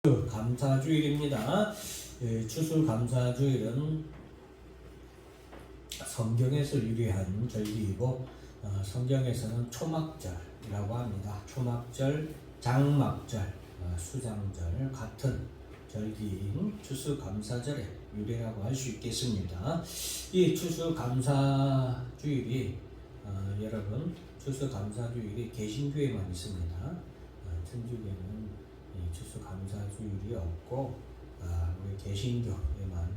감사주일입니다. 추수감사주일은 성경에서 유래한 절기이고 성경에서는 초막절이라고 합니다. 초막절, 장막절, 수장절 같은 절기인 추수감사절의 유래라고 할 수 있겠습니다. 이 추수감사주일이 여러분 추수감사주일이 개신교에만 있습니다. 천주교는 추수감사주일이 없고 우리 개신교에만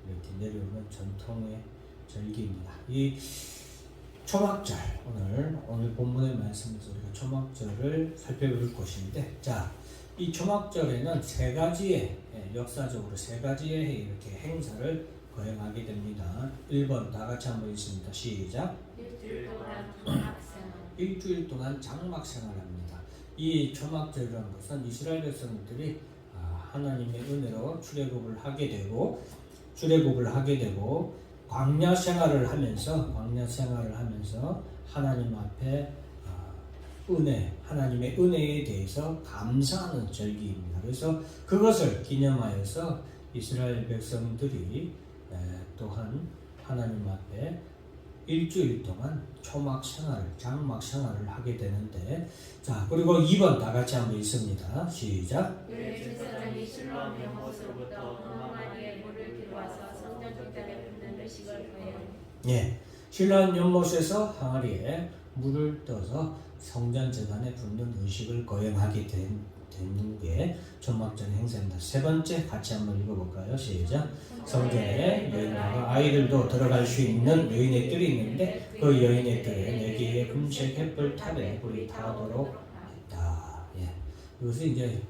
이렇게 내려오는 전통의 절기입니다. 이 초막절 오늘 본문의 말씀에서 우리가 초막절을 살펴볼 것인데, 이 초막절에는 세 가지의 역사적으로 세 가지의 이렇게 행사를 거행하게 됩니다. 1번 다 같이 한번 읽습니다. 시작. 일주일 동안 장막 생활합니다. 이 초막절이라는 것은 이스라엘 백성들이 하나님의 은혜로 출애굽을 하게 되고 광야 생활을 하면서 하나님 앞에 하나님의 은혜에 대해서 감사하는 절기입니다. 그래서 그것을 기념하여서 이스라엘 백성들이 또한 하나님 앞에 일주일 동안 장막 생활을 하게 되는데, 그리고 2번 다 같이 한번 읽습니다. 시작. 제사장이 실로암 연못으로부터 어마어마하게 물을 길어와서 성전 뒷단에 붓는 의식을 거해요. 실로암 연못에서 항아리에 물을 떠서 성전 제단에 붓는 의식을 거행하게 되는 게 초막절 행사입니다. 세 번째 같이 한번 읽어볼까요? 시작. 성전에 여인과 아이들도 들어갈 수 있는 여인의 뜰이 있는데 그 여인의 뜰에 4개의 금색 횃불 탑에 불이 타도록 했다. 이것은 이제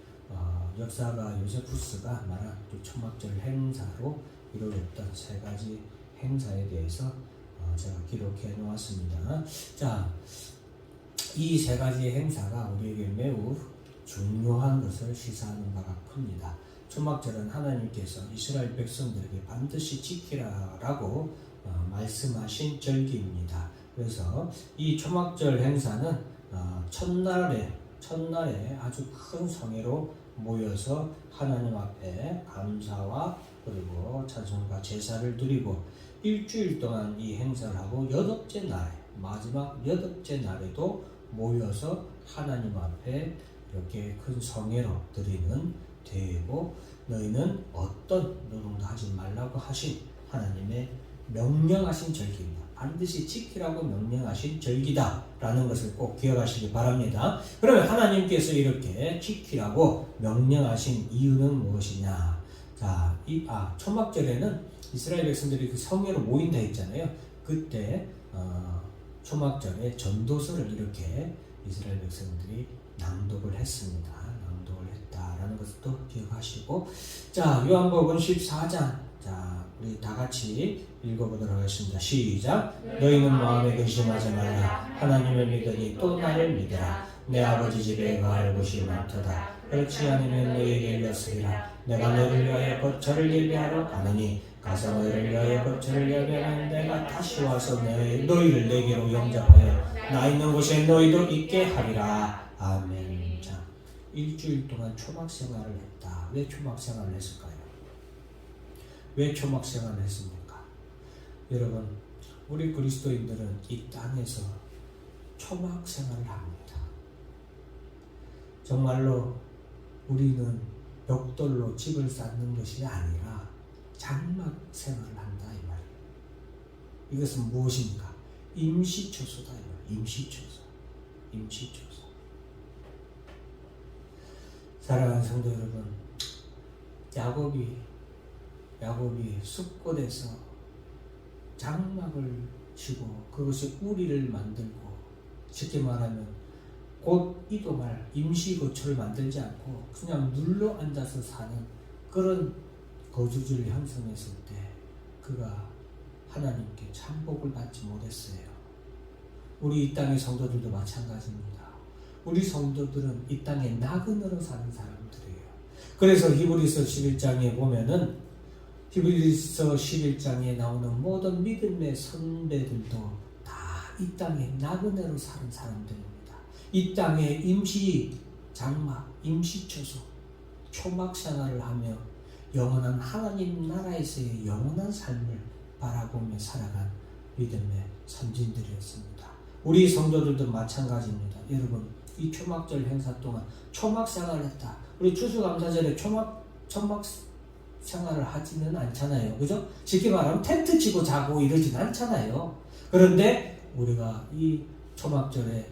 역사가 요세푸스가 말한 초막절 행사로 이루어졌던 세 가지 행사에 대해서 제가 기록해 놓았습니다. 이 세 가지 행사가 우리에게 매우 중요한 것을 시사하는 바가 큽니다. 초막절은 하나님께서 이스라엘 백성들에게 반드시 지키라라고 말씀하신 절기입니다. 그래서 이 초막절 행사는 첫날에 아주 큰 성회로 모여서 하나님 앞에 감사와 그리고 찬송과 제사를 드리고 일주일 동안 이 행사를 하고 마지막 8째 날에도 모여서 하나님 앞에 이렇게 큰 성회로 드리는 대회고, 너희는 어떤 노동도 하지 말라고 하신 하나님의 명령하신 절기입니다. 반드시 지키라고 명령하신 절기다라는 것을 꼭 기억하시기 바랍니다. 그러면 하나님께서 이렇게 지키라고 명령하신 이유는 무엇이냐? 초막절에는 이스라엘 백성들이 그 성회로 모인다 했잖아요. 그때 초막절에 전도서를 이렇게 이스라엘 백성들이 낭독을 했습니다. 낭독을 했다라는 것도 기억하시고, 요한복음 14장, 우리 다 같이 읽어보도록 하겠습니다. 시작. 너희는 마음에 근심하지 말라. 하나님을 믿으니 또 나를 믿으라. 내 아버지 집에 거할 곳이 많도다. 그렇지 않으면 너희에게 일렀으리라. 내가 너희를 위하여 거처를 예비하러 가느니 가서 너희를 위하여 거처를 예비하는 내가 다시 와서 너희를 내게로 영접하여 나 있는 곳에 너희도 있게 하리라. 아멘. 일주일 동안 초막생활을 했다. 왜 초막생활을 했을까요? 왜 초막생활을 했습니까? 여러분, 우리 그리스도인들은 이 땅에서 초막생활을 합니다. 정말로 우리는 벽돌로 집을 쌓는 것이 아니라 장막생활을 한다 이 말이에요. 이것은 무엇입니까? 임시초소다 이 말이에요. 임시초소. 사랑하는 성도 여러분, 야곱이 숲곳에서 장막을 치고 그것이 우리를 만들고, 쉽게 말하면 곧 이동할 임시 거처를 만들지 않고 그냥 눌러 앉아서 사는 그런 거주지를 형성했을 때 그가 하나님께 참복을 받지 못했어요. 우리 이 땅의 성도들도 마찬가지입니다. 우리 성도들은 이 땅에 나그네로 사는 사람들이에요. 그래서 히브리서 11장에 보면은 히브리서 11장에 나오는 모든 믿음의 선배들도 다 이 땅에 나그네로 사는 사람들입니다. 이 땅에 임시 장막, 임시초소, 초막 생활을 하며 영원한 하나님 나라에서의 영원한 삶을 바라보며 살아간 믿음의 선진들이었습니다. 우리 성도들도 마찬가지입니다. 여러분, 이 초막절 행사 동안 초막 생활을 했다. 우리 추수감사절에 초막 생활을 하지는 않잖아요. 그죠? 쉽게 말하면 텐트 치고 자고 이러진 않잖아요. 그런데 우리가 이 초막절에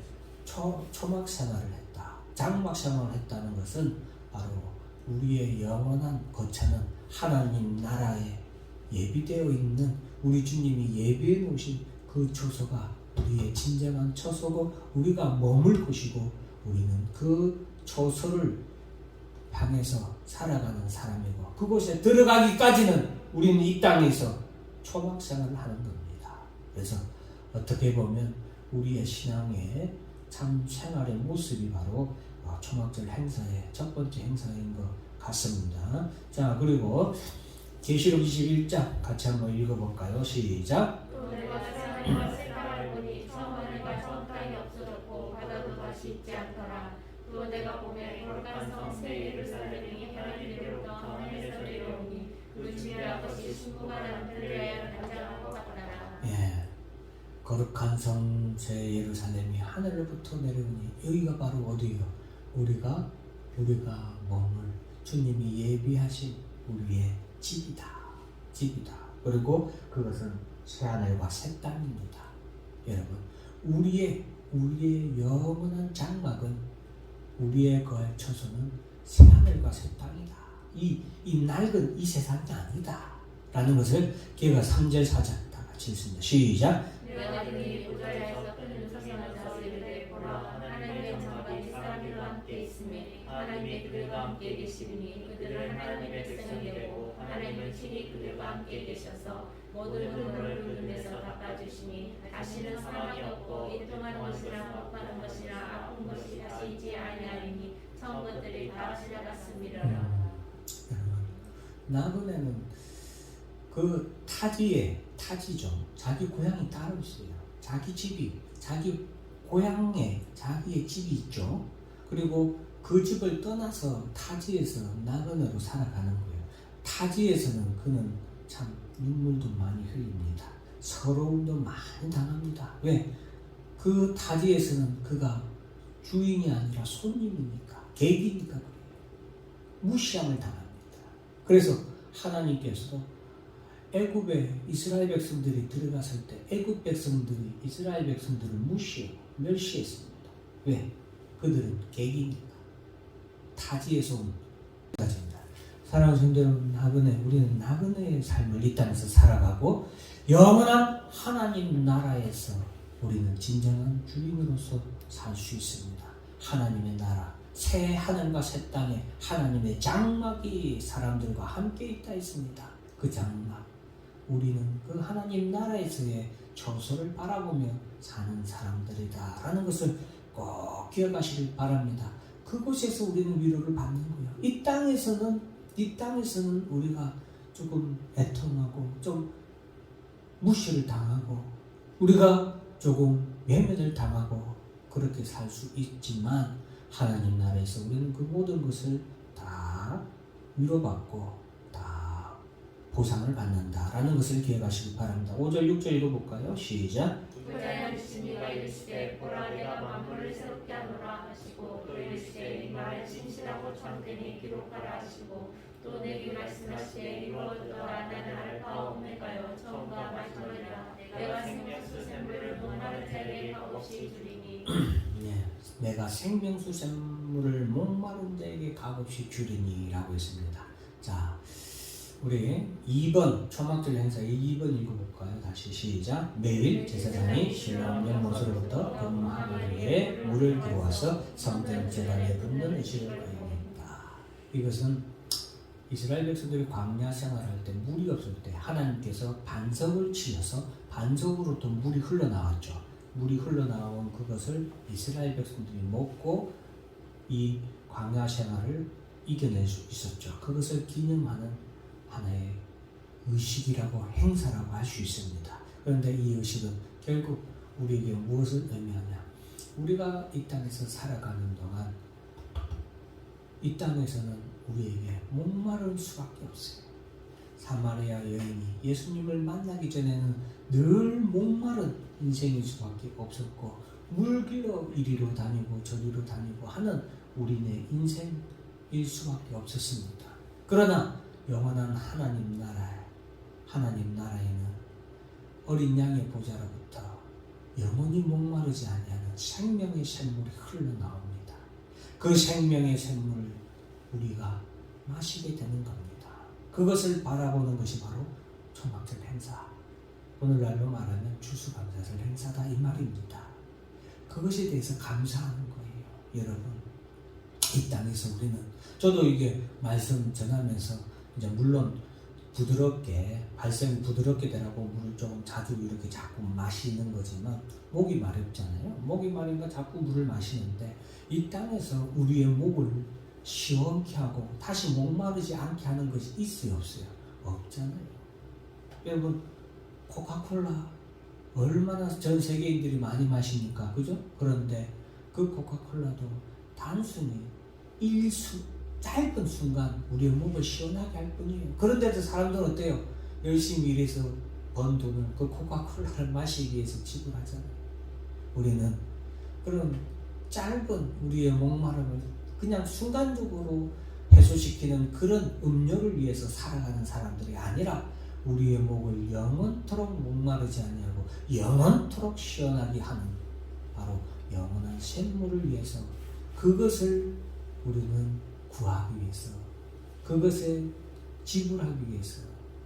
초막 생활을 했다. 장막 생활을 했다는 것은 바로 우리의 영원한 거처는 하나님 나라에 예비되어 있는 우리 주님이 예비해 놓으신 그 처소가 우리의 진정한 처소고 우리가 머물 곳이고 우리는 그 처소를 향해서 살아가는 사람이고 그곳에 들어가기까지는 우리는 이 땅에서 초막생활을 하는 겁니다. 그래서 어떻게 보면 우리의 신앙의 참 생활의 모습이 바로 초막절 행사의 첫 번째 행사인 것 같습니다. 자, 그리고 계시록 21장 같이 한번 읽어볼까요? 시작. 또 내가 세상과 생각을 보니 처음 하늘과 처음 땅이 없어졌고 바다도 다시 있지 않더라. 또 내가 보면 거룩한 성 새 예루살렘이 하나님으로부터 하늘에서 내려오니 그 주의 아버지 신부가 남들을 위하여 단장한 것 같더라. 예, 거룩한 성 새 예루살렘이 하늘로부터 내려오니 여기가 바로 어디요? 우리가 머물 주님이 예비하신 우리의 집이다. 그리고 그것은 새하늘과 새 땅입니다. 여러분, 우리의 영원한 장막은 우리의 거할 처소는 새하늘과 새 땅이다. 이 낡은 이 세상이 아니다. 라는 것을 계가 3절 4절 다 같이 읽습니다. 시작. 내가 그들이 보좌에서 큰 소리가 나서 이르되 보라 하나님의 장막이 사람들과 함께 있으니 하나님이 그들과 함께 계시니 그들은 하나님의 백성이 되고 하나님은 친히 그들과 함께 계셔서 모든 눈물을 그 눈에서 닦아주시니 다시는 사망이 없고 이통한 것이나 혹하는 것이나 아픈 것이 다시 있지 아니하리니 처음 것들이 다 지나갔음이라. 나그네는 그 타지죠. 자기 고향이 따로 있어요. 자기 집이 자기 고향에 자기의 집이 있죠. 그리고 그 집을 떠나서 타지에서 나그네로 살아가는 거예요. 타지에서는 그는 참 눈물도 많이 흘립니다. 서러움도 많이 당합니다. 왜? 그 타지에서는 그가 주인이 아니라 손님이니까, 객이니까 그래요. 무시함을 당합니다. 그래서 하나님께서 애굽에 이스라엘 백성들이 들어갔을 때 애굽 백성들이 이스라엘 백성들을 무시하고 멸시했습니다. 왜? 그들은 객이니까. 타지에서 온 가지입니다. 사랑하는 성도 여러분, 우리는 나그네의 삶을 이 땅에서 살아가고 영원한 하나님 나라에서 우리는 진정한 주인으로서 살 수 있습니다. 하나님의 나라, 새 하늘과 새 땅에 하나님의 장막이 사람들과 함께 있다 있습니다. 그 장막, 우리는 그 하나님 나라에서의 처소를 바라보며 사는 사람들이다 라는 것을 꼭 기억하시길 바랍니다. 그곳에서 우리는 위로를 받는 거예요. 이 땅에서는 우리가 조금 애통하고 좀 무시를 당하고 우리가 조금 외면을 당하고 그렇게 살 수 있지만 하나님 나라에서 우리는 그 모든 것을 다 위로받고 다 보상을 받는다라는 것을 기억하시기 바랍니다. 5절 6절 읽어볼까요? 시작. 보좌에 주신 이가 이르시되 보라 내가 만물을 새롭게 하노라 하시고 또 이르시되 이 말을 진실하고 참되니 기록하라 하시고 또 내게 말씀하시되 이루어졌더라 나는 알파 오메가요 처음과 마지막이라 내가 생명수 샘물을 목마른 자에게 값없이 주리니 내가 생명수 샘물을 목마른 자에게 값없이 주리니 라고 했습니다. 자, 우리 2번 초막절 행사 2번 읽어볼까요? 다시 시작. 매일 제사장이 신랑 연못으로부터 금하늘 위에 물을 들어와서 성전 제단에 붓는 의식을 거행했다. 이것은 이스라엘 백성들이 광야 생활할 때 물이 없을 때 하나님께서 반석을 치셔서 반석으로부터 물이 흘러나왔죠. 물이 흘러나온 그것을 이스라엘 백성들이 먹고 이 광야 생활을 이겨낼 수 있었죠. 그것을 기념하는 하나의 의식이라고 행사라고 할 수 있습니다. 그런데 이 의식은 결국 우리에게 무엇을 의미하냐? 우리가 이 땅에서 살아가는 동안 이 땅에서는 우리에게 목마를 수밖에 없어요. 사마리아 여인이 예수님을 만나기 전에는 늘 목마른 인생일 수밖에 없었고 물 길러 이리로 다니고 저리로 다니고 하는 우리네 인생일 수밖에 없었습니다. 그러나 영원한 하나님 나라에는 어린 양의 보좌로부터 영원히 목마르지 아니하는 생명의 샘물이 흘러나옵니다. 그 생명의 샘물을 우리가 마시게 되는 겁니다. 그것을 바라보는 것이 바로 초막절 행사, 오늘날로 말하면 추수감사절 행사다 이 말입니다. 그것에 대해서 감사하는 거예요. 여러분, 이 땅에서 우리는, 저도 이게 말씀 전하면서 이제 물론 부드럽게, 발성이 부드럽게 되라고 물을 조금 자주 이렇게 자꾸 마시는 거지만 목이 마렵잖아요. 목이 마르니까 자꾸 물을 마시는데 이 땅에서 우리의 목을 시원케 하고 다시 목마르지 않게 하는 것이 있어요, 없어요? 없잖아요. 여러분, 코카콜라 얼마나 전 세계인들이 많이 마십니까? 그죠? 그런데 그 코카콜라도 단순히 짧은 순간 우리의 목을 시원하게 할 뿐이에요. 그런데도 사람들은 어때요? 열심히 일해서 번 돈을 그 코카콜라를 마시기 위해서 지불하잖아요. 우리는 그런 짧은 우리의 목마름을 그냥 순간적으로 해소시키는 그런 음료를 위해서 살아가는 사람들이 아니라 우리의 목을 영원토록 목마르지 아니하고 영원토록 시원하게 하는 바로 영원한 샘물을 위해서, 그것을 우리는 구하기 위해서, 그것을 지불하기 위해서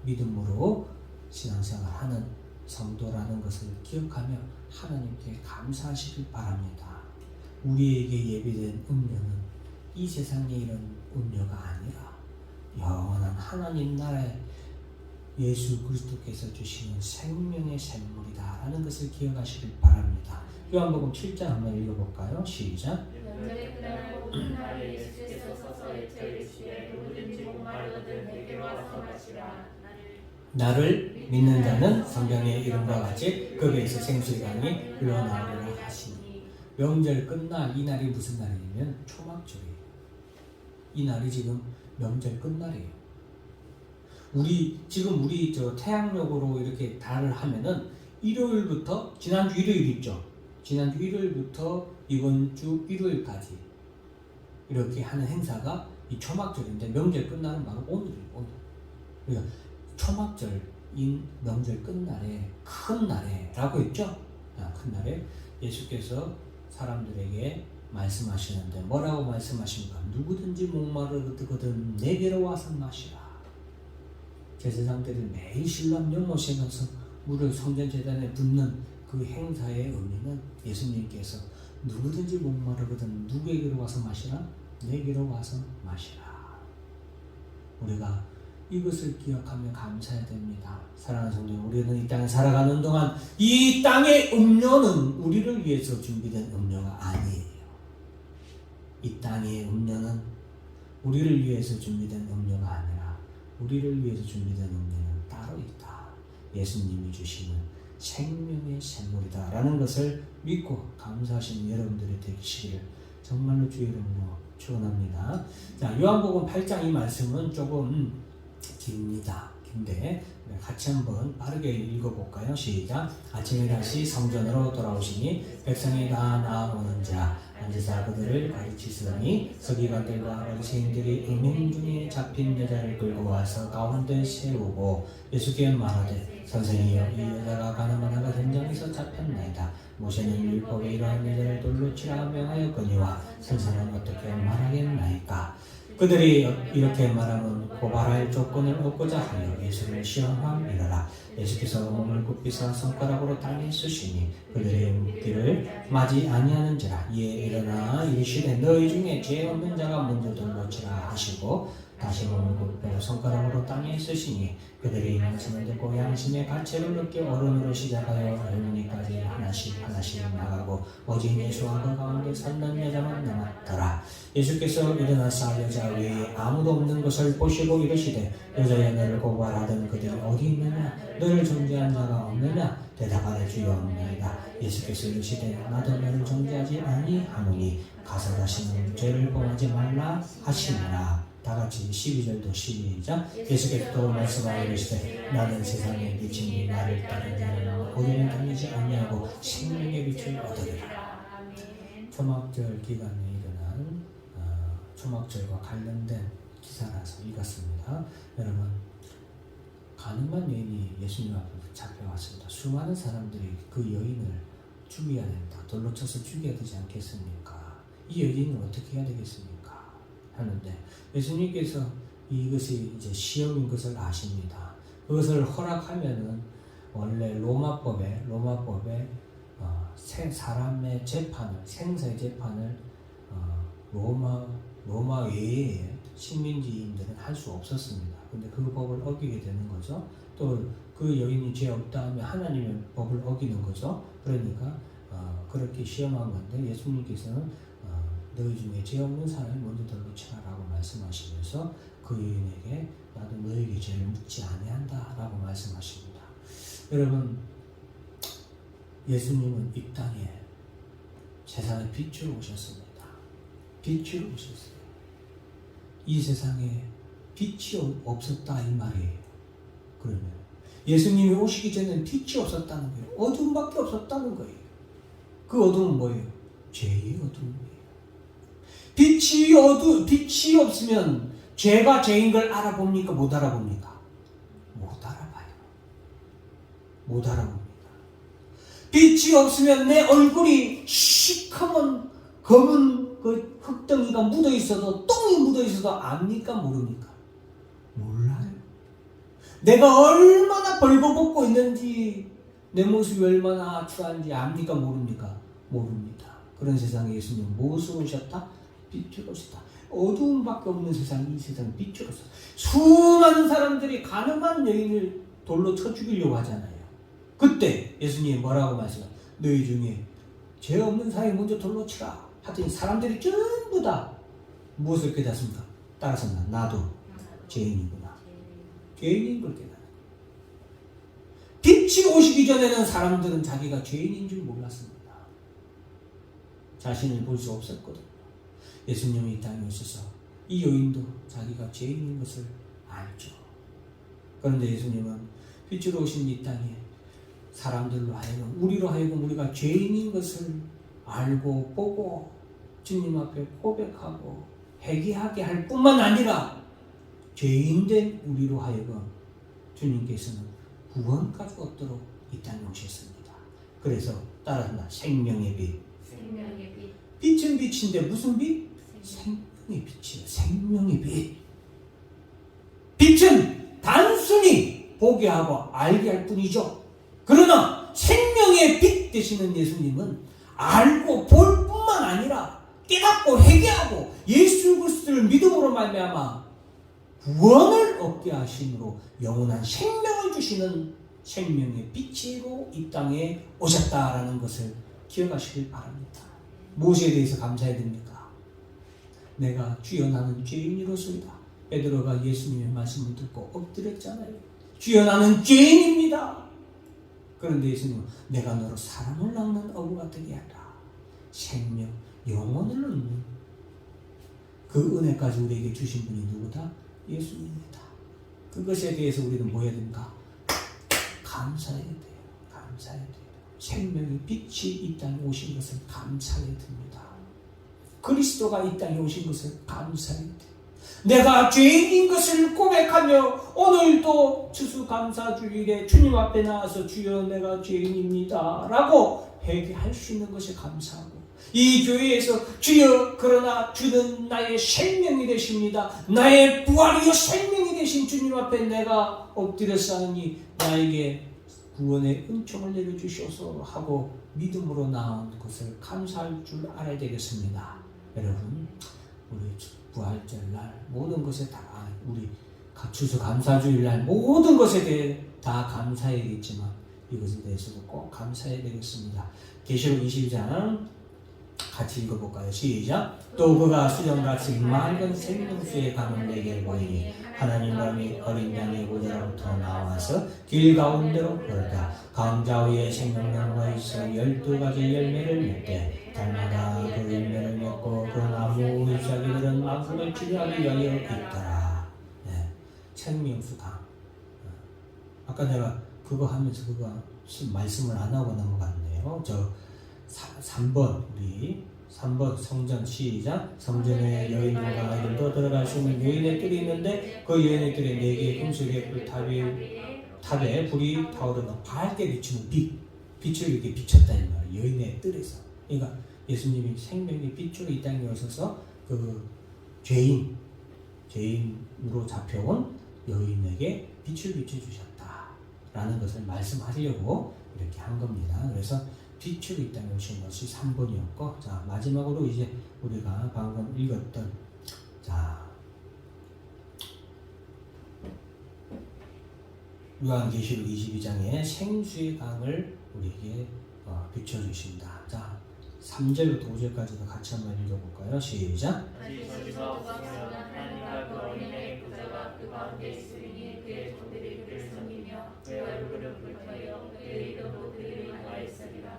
믿음으로 신앙생활하는 성도라는 것을 기억하며 하나님께 감사하시길 바랍니다. 우리에게 예비된 음료는 이 세상에 이런 음료가 아니라 영원한 하나님 나라의 예수 그리스도께서 주시는 생명의 샘물이다 라는 것을 기억하시길 바랍니다. 요한복음 7장 한번 읽어볼까요? 시작. 명절의 그날 모든 날 예수께서 서서 외쳐 이르시되 누구든지 목마르거든 내게로 와서 마시라. 나를 믿는 자는 성경의 이름과 같이 그 배에서 생수강이 흘러나오리라 하시니, 명절 끝날 이 날이 무슨 날이냐면 초막절이에요. 이 날이 지금 명절 끝날이에요. 우리 저 태양력으로 이렇게 달을 하면은 일요일부터, 지난주 일요일 있죠? 지난주 일요일부터 이번 주 일요일까지 이렇게 하는 행사가 이 초막절인데, 명절 끝날은 바로 오늘이에요. 오늘. 그러니까 초막절인 명절 끝날에, 큰 날에 라고 했죠? 큰 날에 예수께서 사람들에게 말씀하시는데 뭐라고 말씀하십니까? 누구든지 목마르거든 내게로 와서 마시라. 제사장들이 매일 신랑 연못에 가서 물을 성전제단에 붓는 그 행사의 의미는 예수님께서 누구든지 목마르거든 누구에게로 와서 마시라? 내게로 와서 마시라. 우리가 이것을 기억하며 감사해야 됩니다. 사랑하는 성도, 우리는 이 땅에 살아가는 동안 이 땅의 음료는 우리를 위해서 준비된 음료가 아니에요. 이 땅의 음료는 우리를 위해서 준비된 음료가 아니라 우리를 위해서 준비된 음료는 따로 있다. 예수님이 주시는 생명의 샘물이다 라는 것을 믿고 감사하시는 여러분들이 되시기를 정말로 주의 이름으로 축원합니다. 자, 요한복음 8장 이 말씀은 조금 깁니다. 긴데 같이 한번 빠르게 읽어볼까요? 시작. 아침에 다시 성전으로 돌아오시니 백성이 다 나아오는 자 앉으사 그들을 가르치시더니 서기관들과 바리새인들이 음행 중에 잡힌 여자를 끌고 와서 가운데 세우고 예수께 말하되 선생이여 이 여자가 가늠하다가 현장에서 잡혔나이다. 모세는 율법에 이러한 여자를 돌로 치라 명하였거니와 선생은 어떻게 말하겠나이까. 그들이 이렇게 말하면 고발할 조건을 얻고자 하여 예수를 시험함이라. 예수께서 몸을 굽히사 손가락으로 땅에 쓰시니 그들의 묻기를 마지 아니하는지라. 이에 일어나 이르시되 너희 중에 죄 없는 자가 먼저 돌로 치라 하시고 다시 몸을 굽혀 손가락으로 땅에 쓰시니 그들이 말씀을 듣고 양심의 가책을 느끼 어른으로 시작하여 할머니까지 하나씩 나가고 오직 예수와 그 가운데 살던 여자만 남았더라. 예수께서 일어나사 여자 외에 아무도 없는 것을 보시고 이르시되 여자여 너를 고발하던 그들이 어디 있느냐? 너를 정죄한 자가 없느냐? 대답하되 주여 없나이다. 예수께서 이르시되 나도 너를 정죄하지 아니하노니 가서 다시는 죄를 범하지 말라 하시니라. 다 같이 12절도 시작. 예수께서 또 말씀하여 이르시되 나는 세상의 빛이니 나를 따르는 자는 어둠에 다니지 아니하고 생명의 빛을 얻으리라. 초막절 기간에 일어난 초막절과 관련된 기사라서 읽었습니다. 여러분, 가늠한 여인이 예수님 앞에 잡혀왔습니다. 수많은 사람들이 그 여인을 죽여야 된다, 돌로 쳐서 죽여야 되지 않겠습니까? 이 여인은 어떻게 해야 되겠습니까? 하는데 예수님께서 이것이 이제 시험인 것을 아십니다. 그것을 허락하면은 원래 로마법에 사람의 재판을, 생사의 재판을 로마 외에 식민지인들은 할 수 없었습니다. 근데 그 법을 어기게 되는 거죠. 또 그 여인이 죄 없다 하면 하나님의 법을 어기는 거죠. 그러니까 그렇게 시험한 건데 예수님께서는 너희 중에 죄 없는 사람이 먼저 돌로 치라라고 말씀하시면서 그 여인에게 나도 너에게 죄를 묻지 아니한다 라고 말씀하십니다. 여러분, 예수님은 이 땅에 세상의 빛으로 오셨습니다. 빛으로 오셨어요. 이 세상에 빛이 없었다 이 말이에요. 그러면 예수님이 오시기 전에는 빛이 없었다는 거예요. 어둠밖에 없었다는 거예요. 그 어둠은 뭐예요? 죄의 어둠이에요. 빛이 없으면 죄가 죄인 걸 알아봅니까? 못 알아봅니까? 못 알아봐요. 못 알아봅니다. 빛이 없으면 내 얼굴이 시커먼 검은 그 흙덩이가 묻어 있어도, 똥이 묻어 있어도 압니까? 모릅니까? 몰라요. 내가 얼마나 벌거벗고 있는지, 내 모습이 얼마나 추한지 압니까? 모릅니까? 모릅니다. 그런 세상에 예수님 무엇으로 오셨다? 빛으로 오셨다. 어두움밖에 없는 세상, 이 세상 빛으로 오셨다. 수많은 사람들이 가늠한 여인을 돌로 쳐 죽이려고 하잖아요. 그때 예수님이 뭐라고 말씀하세요? 너희 중에 죄 없는 사람이 먼저 돌로 치라 하더니 사람들이 전부 다 무엇을 깨닫습니까? 따라서 나도 죄인이구나. 죄인인 걸 깨닫는 거예요. 빛이 오시기 전에는 사람들은 자기가 죄인인 줄 몰랐습니다. 자신을 볼 수 없었거든요. 예수님이 이 땅에 오셔서 이 여인도 자기가 죄인인 것을 알죠. 그런데 예수님은 빛으로 오신 이 땅에 사람들로 하여금, 우리로 하여금 우리가 죄인인 것을 알고 보고 주님 앞에 고백하고 회개하게 할 뿐만 아니라 죄인된 우리로 하여금 주님께서는 구원까지 얻도록 이 땅에 오셨습니다. 그래서 따라서 생명의 빛. 생명의 빛. 빛은 빛인데 무슨 빛? 생명의 빛이에요. 생명의 빛. 빛은 단순히 보게 하고 알게 할 뿐이죠. 그러나 생명의 빛 되시는 예수님은 알고 볼 뿐만 아니라 깨닫고 회개하고 예수 그리스도를 믿음으로 말미암아 구원을 얻게 하심으로 영원한 생명을 주시는 생명의 빛으로 이 땅에 오셨다라는 것을 기억하시길 바랍니다. 무엇에 대해서 감사해야 됩니까? 내가 주여 나는 죄인이로소이다. 베드로가 예수님의 말씀을 듣고 엎드렸잖아요. 주여 나는 죄인입니다. 그런데 예수님은 내가 너로 사람을 낚는 어부가 되게 하라. 생명, 영혼을 얻는 그 은혜까지 우리에게 주신 분이 누구다? 예수님입니다. 그것에 대해서 우리는 뭐 해야 됩니까? 감사해야 돼요. 감사해야 돼요. 생명의 빛이 이 땅에 오신 것을 감사해야 됩니다. 그리스도가 이 땅에 오신 것을 감사해야 돼요. 내가 죄인인 것을 고백하며 오늘도 추수감사주일에 주님 앞에 나와서 주여 내가 죄인입니다 라고 회개할 수 있는 것이 감사하고, 이 교회에서 주여 그러나 주는 나의 생명이 되십니다. 나의 부활이요 생명이 되신 주님 앞에 내가 엎드렸사오니 나에게 구원의 은총을 내려주셔서 하고 믿음으로 나온 것을 감사할 줄 알아야 되겠습니다. 여러분, 우리 부활절날 모든 것에 다, 우리 추수감사주일날 모든 것에 대해 다 감사해야겠지만 이것에 대해서도 꼭 감사해야 되겠습니다. 계시록 22장 같이 읽어볼까요? 시작. 또 그가 수정같이 맑은 생명수에 가는 내게 보이니 하나님 감히 어린 양의 보좌로부터 나와서 길 가운데로 걸다 강자 위에 생명나무가 있어 12가지 열매를 맺되 달마다 그 열매를 맺고 그 나무 잎사귀들은 만국을 치료하기 위하여 있더라. 네. 생명수강. 아까 내가 그거 하면서 그거 말씀을 안 하고 넘어갔네요. 저 3번 우리 3번 성전 시작. 성전에 여인들과 아이들도 들어갈 수 있는 여인의 뜰이 있는데 그 여인의 뜰에 4개의 금속의 탑에 불이 타오르는 밝게 비추는 빛을 이렇게 비쳤다 이 말이에요. 여인의 뜰에서. 그러니까 예수님이 생명의 빛으로 이 땅에 오셔서 그 죄인으로 잡혀온 여인에게 빛을 비춰주셨다 라는 것을 말씀하시려고 이렇게 한 겁니다. 그래서 빛으로 이 땅에 오신 것이 3번이었고, 자 마지막으로 이제 우리가 방금 읽었던 자 요한계시록 22장의 생수의 강을 우리에게 비춰주신다. 자 3절부터 5절까지도 같이 한번 읽어볼까요? 시작. 하나님과 그 어린아이의 부자가 그 가운데 있으리니 그의 종들이 그를 섬기며 그의 얼굴을 불태워 그의 이름으로 그를 인하였으리라.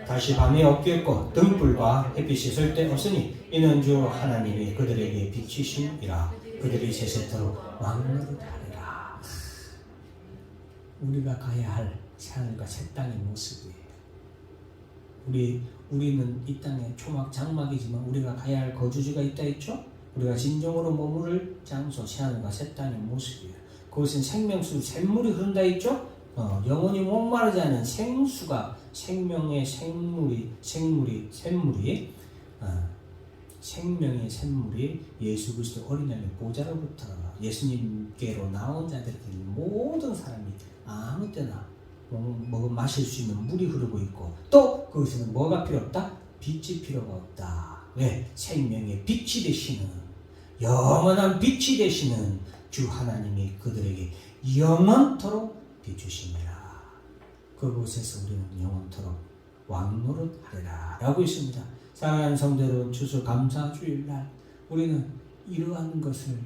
다시 밤이 없겠고 등불과 햇빛이 절대 없으니 이는 주 하나님이 그들에게 빛이심이라. 그들이 세세토록 왕노릇하리라. 우리가 가야 할 새하늘과 새 땅의 모습이에요. 우리는 이 땅에 초막 장막이지만 우리가 가야 할 거주지가 있다 했죠? 우리가 진정으로 머무를 장소 새하늘과 새 땅의 모습이에요. 그것은 생명수 샘물이 흐른다 했죠? 영원히 목마르지 않은 생수가 생명의 생물이 생명의 샘물이 예수 그리스도 어린아이 보좌로부터 예수님께로 나온 자들에게 모든 사람이 아무 때나 마실 수 있는 물이 흐르고 있고, 또 그것은 뭐가 필요 없다? 빛이 필요가 없다. 왜? 생명의 빛이 되시는, 영원한 빛이 되시는 주 하나님이 그들에게 영원토록 비추시니라. 그곳에서 우리는 영원토록 왕노릇하리라 라고 있습니다. 사랑하는 성도여러분, 추수감사주일날 우리는 이러한 것을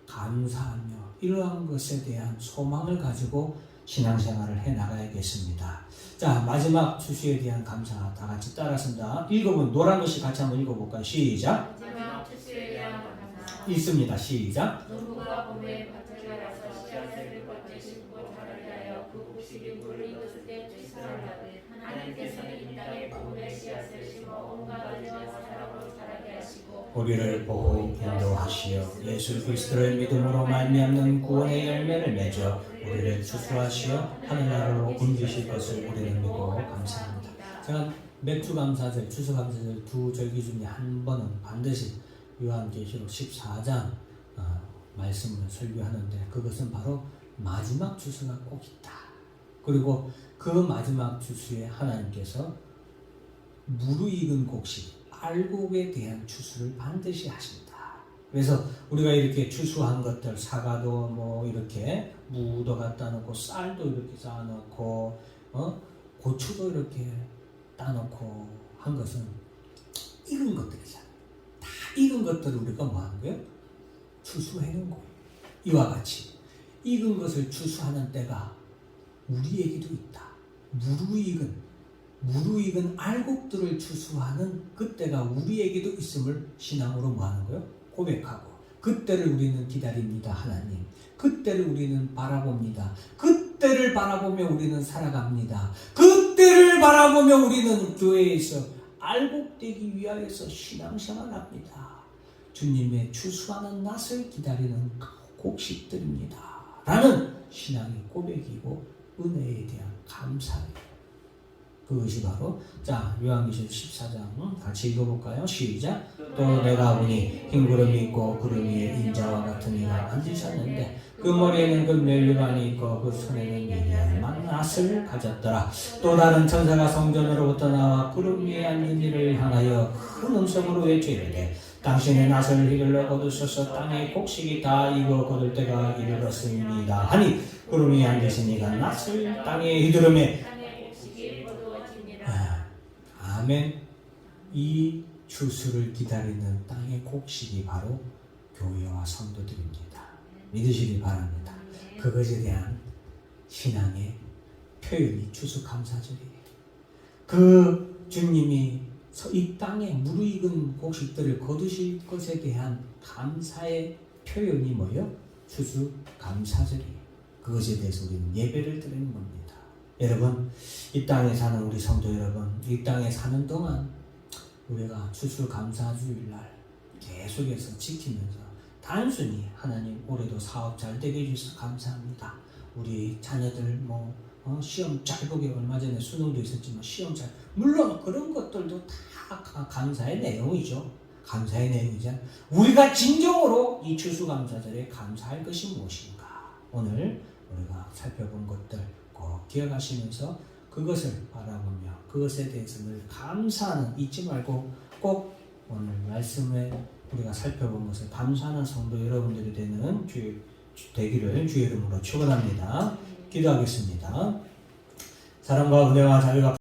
감사하며 이러한 것에 대한 소망을 가지고 신앙생활을 해나가야겠습니다. 자, 마지막 추수에 대한 감사 다 같이 따라서 읽어본 노란 것이 같이 한번 읽어볼까요? 시작. 마지막 추수에 대한 감사. 있습니다. 시작. 농부가 봄에 밭을 갈아서 씨앗을 겉에 심고 자라게 하여 그 곡식이 물을 입었을 때 추수하라되 하나님께서는 이 땅에 봄에 씨앗을 심어 온갖 가지와 사랑으로 자라게 하시고 우리를 보호 인도하시어 예수 그리스도를 믿음으로 말미암는 구원의 열매를 맺어 우리를 추수하시어 하늘나라로 옮기실 것을 우리는 믿고 감사합니다. 제가 맥주감사절, 추수감사절 두 절기 중에 한 번은 반드시 요한계시록 14장 말씀을 설교하는데, 그것은 바로 마지막 추수가 꼭 있다. 그리고 그 마지막 추수에 하나님께서 무르익은 곡식, 알곡에 대한 추수를 반드시 하신다. 그래서 우리가 이렇게 추수한 것들, 사과도 뭐 이렇게 무도 갖다 놓고 쌀도 이렇게 쌓아놓고 고추도 이렇게 따놓고 한 것은 익은 것들이잖아요. 다 익은 것들을 우리가 뭐 하는 거예요? 추수해놓은 거예요. 이와 같이 익은 것을 추수하는 때가 우리에게도 있다. 무르익은 알곡들을 추수하는 그때가 우리에게도 있음을 신앙으로 뭐 하는 거예요? 고백하고, 그때를 우리는 기다립니다. 하나님, 그때를 우리는 바라봅니다. 그때를 바라보며 우리는 살아갑니다. 그때를 바라보며 우리는 교회에서 알곡되기 위하여서 신앙생활합니다. 주님의 추수하는 낫을 기다리는 곡식들입니다 라는 신앙의 고백이고 은혜에 대한 감사예요. 그것이 바로, 자, 요한계시록 14장 같이 읽어볼까요? 시작. 또 내가 보니 흰 구름이 있고 구름 위에 인자와 같은 이가 앉으셨는데 그 머리에는 그 멸류관이 있고 그 손에는 미리한 낫을 가졌더라. 또 다른 천사가 성전으로부터 나와 구름 위에 앉은 이를 향하여 큰 음성으로 외치되 당신의 낫을 휘둘러 거두소서. 땅의 곡식이 다 익어 거둘 때가 이르렀습니다 하니 구름 위에 앉으신 이가 낫을 땅에 휘두르매 아멘. 이 추수를 기다리는 땅의 곡식이 바로 교회와 성도들입니다. 믿으시기 바랍니다. 그것에 대한 신앙의 표현이 추수감사절이에요. 그 주님이 이 땅에 무르익은 곡식들을 거두실 것에 대한 감사의 표현이 뭐예요? 추수감사절이에요. 그것에 대해서 우리는 예배를 드리는 겁니다. 여러분, 이 땅에 사는 우리 성도 여러분, 이 땅에 사는 동안 우리가 추수감사주일날 계속해서 지키면서 단순히 하나님 올해도 사업 잘 되게 해주셔서 감사합니다. 우리 자녀들 시험 잘 보게, 얼마 전에 수능도 있었지만 시험 잘, 물론 그런 것들도 다 감사의 내용이죠. 감사의 내용이죠. 우리가 진정으로 이 추수감사절에 감사할 것이 무엇인가, 오늘 우리가 살펴본 것들 꼭 기억하시면서 그것을 바라보며 그것에 대해서 늘 감사하는, 잊지 말고 꼭 오늘 말씀에 우리가 살펴본 것을 감사하는 성도 여러분들이 되기를 주의 이름으로 축원합니다. 기도하겠습니다. 사랑과 은혜와 자비가